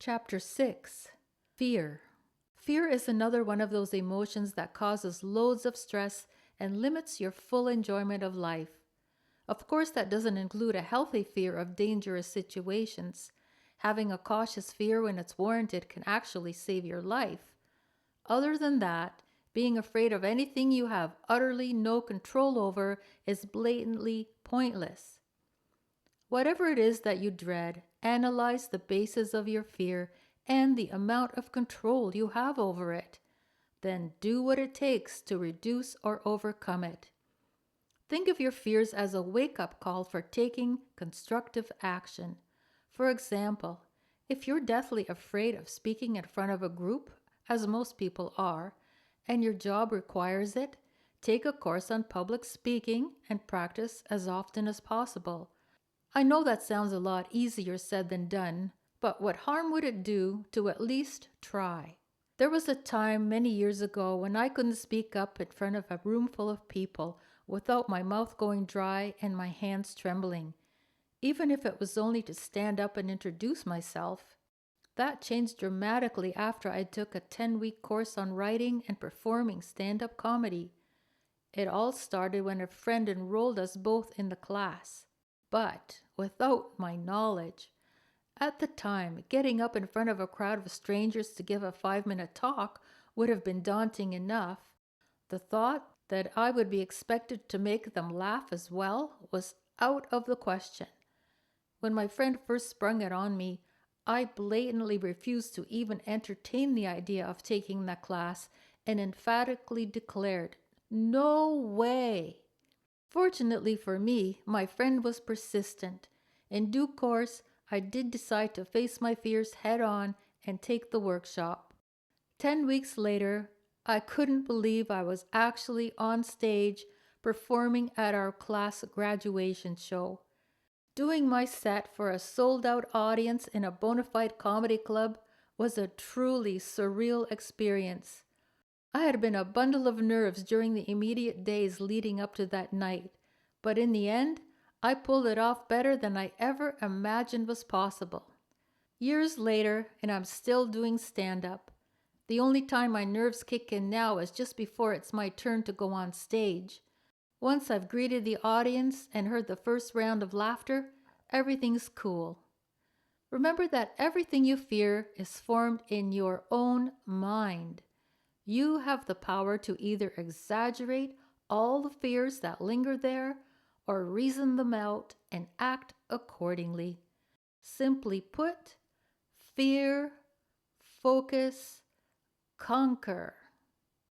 Chapter 6. Fear. Fear is another one of those emotions that causes loads of stress and limits your full enjoyment of life. Of course, that doesn't include a healthy fear of dangerous situations. Having a cautious fear when it's warranted can actually save your life. Other than that, being afraid of anything you have utterly no control over is blatantly pointless. Whatever it is that you dread, analyze the basis of your fear and the amount of control you have over it. Then do what it takes to reduce or overcome it. Think of your fears as a wake-up call for taking constructive action. For example, if you're deathly afraid of speaking in front of a group, as most people are, and your job requires it, take a course on public speaking and practice as often as possible. I know that sounds a lot easier said than done, but what harm would it do to at least try? There was a time many years ago when I couldn't speak up in front of a room full of people without my mouth going dry and my hands trembling, even if it was only to stand up and introduce myself. That changed dramatically after I took a 10-week course on writing and performing stand-up comedy. It all started when a friend enrolled us both in the class, but without my knowledge. At the time, getting up in front of a crowd of strangers to give a 5-minute talk would have been daunting enough. The thought that I would be expected to make them laugh as well was out of the question. When my friend first sprung it on me, I blatantly refused to even entertain the idea of taking that class and emphatically declared, "No way!" Fortunately for me, my friend was persistent. In due course, I did decide to face my fears head on and take the workshop. 10 weeks later, I couldn't believe I was actually on stage performing at our class graduation show. Doing my set for a sold-out audience in a bona fide comedy club was a truly surreal experience. I had been a bundle of nerves during the immediate days leading up to that night, but in the end, I pulled it off better than I ever imagined was possible. Years later, and I'm still doing stand-up. The only time my nerves kick in now is just before it's my turn to go on stage. Once I've greeted the audience and heard the first round of laughter, everything's cool. Remember that everything you fear is formed in your own mind. You have the power to either exaggerate all the fears that linger there or reason them out and act accordingly. Simply put, fear, focus, conquer.